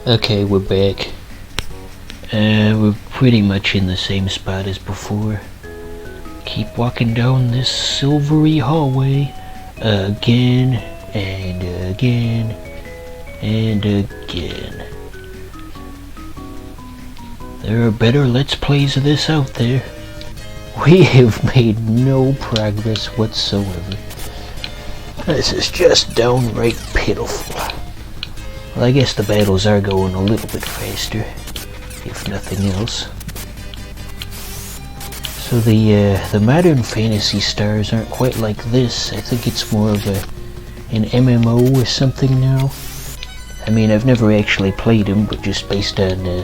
Okay, we're back. We're pretty much in the same spot as before. Keep walking down this silvery hallway again and again and again. There are better Let's Plays of this out there. We have made no progress whatsoever. This is just downright pitiful. Well, I guess the battles are going a little bit faster, if nothing else. So the modern fantasy stars aren't quite like this. I think it's more of an MMO or something now. I mean, I've never actually played them, but just based on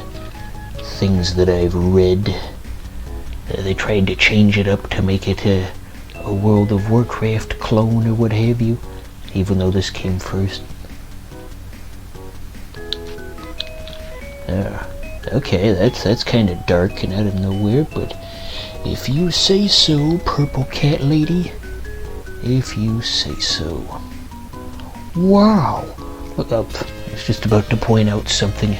things that I've read, they tried to change it up to make it a World of Warcraft clone or what have you, even though this came first. Okay, that's kind of dark and out of nowhere, but if you say so, Purple Cat Lady, if you say so. Wow! Look up. I was just about to point out something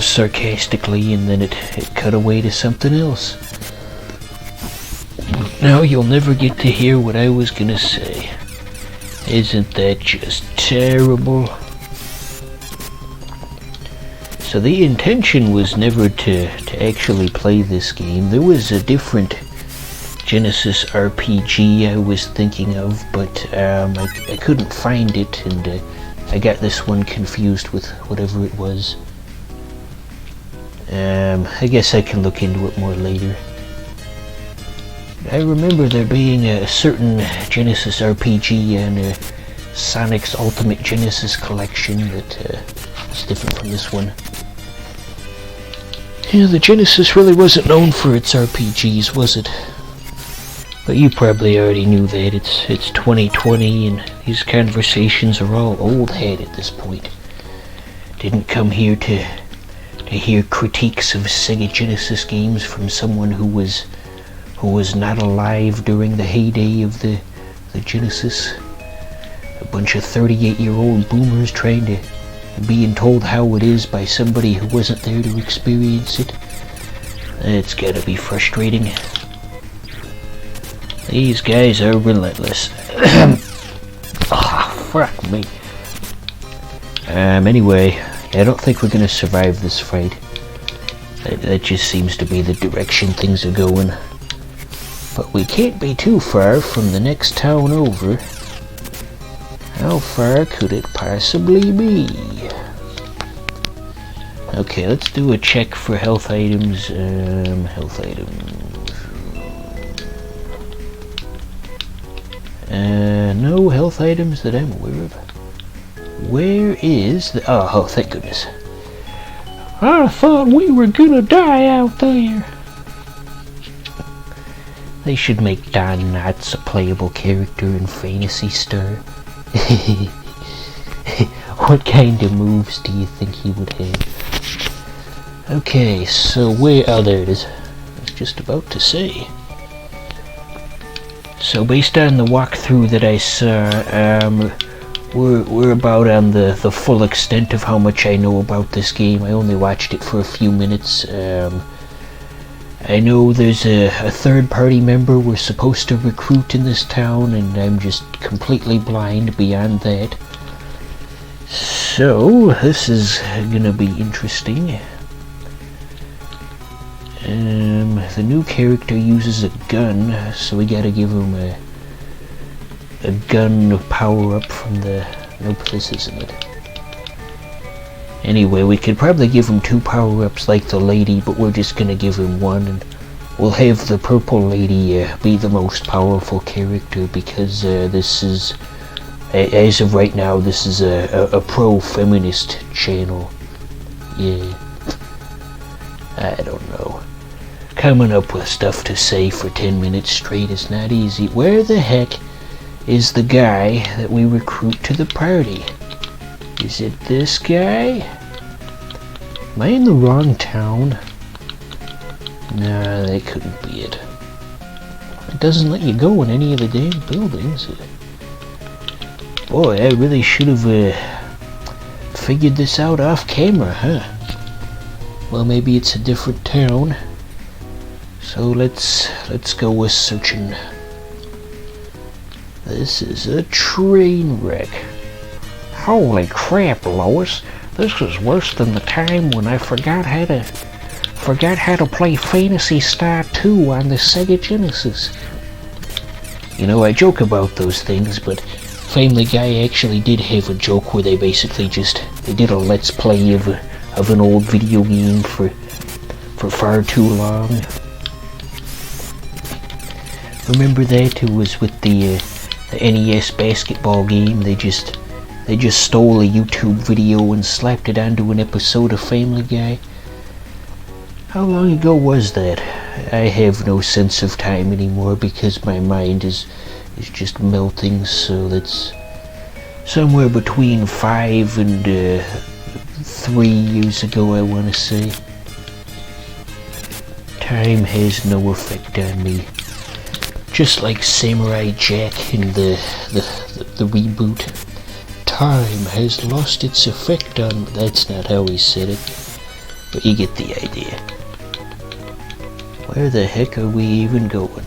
sarcastically, and then it cut away to something else. Now you'll never get to hear what I was gonna say. Isn't that just terrible? So the intention was never to actually play this game. There was a different Genesis RPG I was thinking of, but I couldn't find it, and I got this one confused with whatever it was. I guess I can look into it more later. I remember there being a certain Genesis RPG and Sonic's Ultimate Genesis Collection that was different from this one. Yeah, the Genesis really wasn't known for its RPGs, was it? But you probably already knew that. It's 2020 and these conversations are all old hat at this point. Didn't come here to hear critiques of Sega Genesis games from someone who was not alive during the heyday of the Genesis. A bunch of 38-year-old boomers trying to being told how it is by somebody who wasn't there to experience it. It's gotta be frustrating. These guys are relentless. Fuck me. Anyway, I don't think we're gonna survive this fight. That just seems to be the direction things are going. But we can't be too far from the next town over. How far could it possibly be? Okay, let's do a check for health items. Health items. No health items that I'm aware of. Where is the... Oh, thank goodness. I thought we were gonna die out there. They should make Don Knotts a playable character in Phantasy Star. What kind of moves do you think he would have? Okay, so where... Oh, there it is. I was just about to say. So based on the walkthrough that I saw, we're about on the full extent of how much I know about this game. I only watched it for a few minutes. I know there's a third-party member we're supposed to recruit in this town, and I'm just completely blind beyond that. So, this is gonna be interesting. The new character uses a gun, so we gotta give him a gun power-up from the... Nope, this isn't it. Anyway, we could probably give him 2 power-ups like the lady, but we're just gonna give him 1, and we'll have the purple lady be the most powerful character, because this is, as of right now, this is a pro-feminist channel. Yeah. I don't know. Coming up with stuff to say for 10 minutes straight is not easy. Where the heck is the guy that we recruit to the party? Is it this guy? Am I in the wrong town? Nah, that couldn't be it. It doesn't let you go in any of the damn buildings. Boy, I really should have figured this out off camera, huh? Well, maybe it's a different town. So let's go with searching. This is a train wreck. Holy crap, Lois. This is worse than the time when I forgot how to play Phantasy Star 2 on the Sega Genesis. You know, I joke about those things, but Family Guy actually did have a joke where they basically they did a let's play of an old video game for far too long. Remember that? It was with the NES basketball game. They just stole a YouTube video and slapped it onto an episode of Family Guy. How long ago was that? I have no sense of time anymore because my mind is just melting, so that's somewhere between 5 and 3 years ago, I want to say. Time has no effect on me. Just like Samurai Jack in the reboot. Time has lost its effect on... That's not how he said it, but you get the idea. Where the heck are we even going?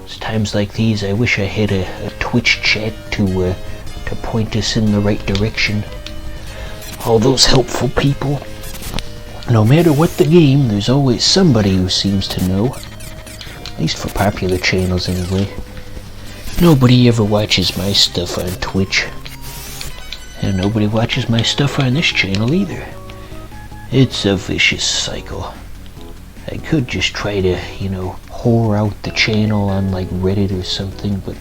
It's times like these I wish I had a Twitch chat to point us in the right direction. All those helpful people. No matter what the game, there's always somebody who seems to know. At least for popular channels anyway. Nobody ever watches my stuff on Twitch. And nobody watches my stuff on this channel either. It's a vicious cycle. I could just try to, whore out the channel on like Reddit or something, but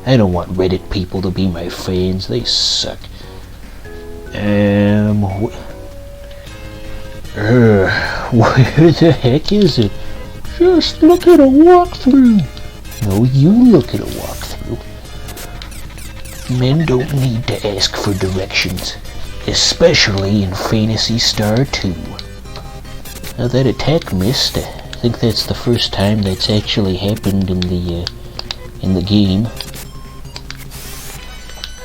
I don't want Reddit people to be my fans. They suck. Where the heck is it? Just look at a walkthrough. No, you look at a walkthrough. Men don't need to ask for directions, especially in Phantasy Star 2. Now that attack missed. I think that's the first time that's actually happened in the game.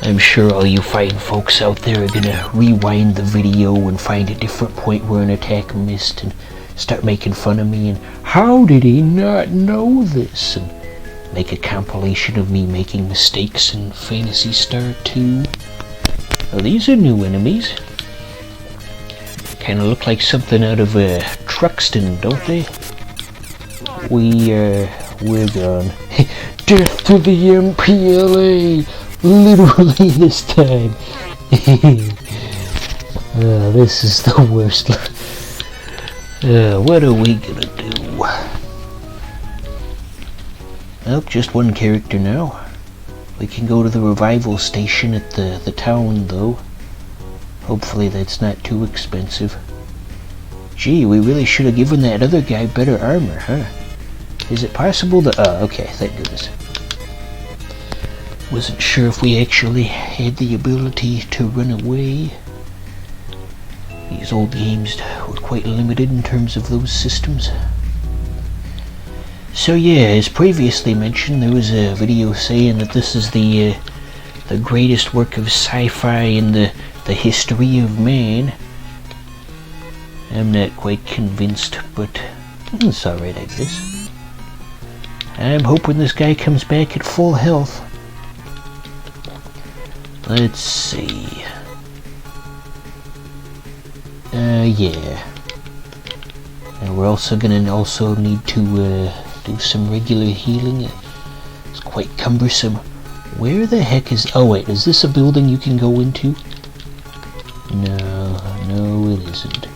I'm sure all you fine folks out there are gonna rewind the video and find a different point where an attack missed and start making fun of me and how did he not know this, and make a compilation of me making mistakes in Phantasy Star 2. Oh, these are new enemies. Kinda look like something out of Truxton, don't they? We're gone. Death to the MPLA! Literally this time. This is the worst. What are we gonna do? Well, just one character now. We can go to the revival station at the town, though. Hopefully that's not too expensive. Gee, we really should have given that other guy better armor, huh? Is it possible to... Oh, okay, thank goodness. Wasn't sure if we actually had the ability to run away. These old games were quite limited in terms of those systems. So yeah, as previously mentioned, there was a video saying that this is the greatest work of sci-fi in the history of man. I'm not quite convinced, but it's alright, I guess. I'm hoping this guy comes back at full health. Let's see. Yeah. And we're also gonna need to do some regular healing. It's quite cumbersome. Where the heck is... Oh wait, is this a building you can go into? No, it isn't.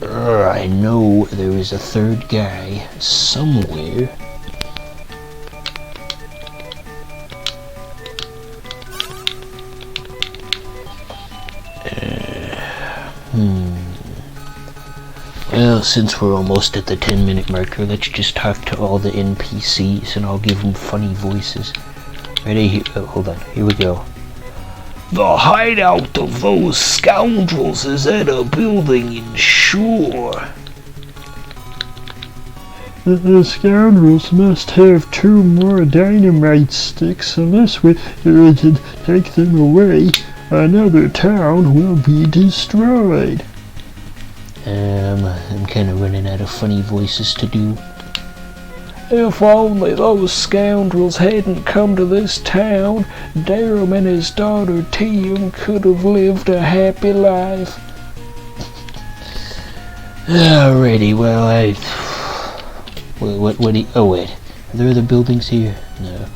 I know there is a third guy somewhere. Well, since we're almost at the 10-minute marker, let's just talk to all the NPCs and I'll give them funny voices. Ready? Oh, hold on. Here we go. The hideout of those scoundrels is at a building in Shore. The scoundrels must have 2 more dynamite sticks unless we take them away. Another town will be destroyed. I'm kind of running out of funny voices to do. If only those scoundrels hadn't come to this town, Darum and his daughter Tiam could have lived a happy life. Alrighty, well, what do you... Oh, wait. Are there other buildings here? No.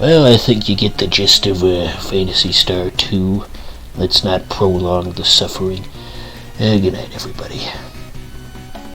Well, I think you get the gist of Phantasy Star 2. Let's not prolong the suffering. Good night, everybody.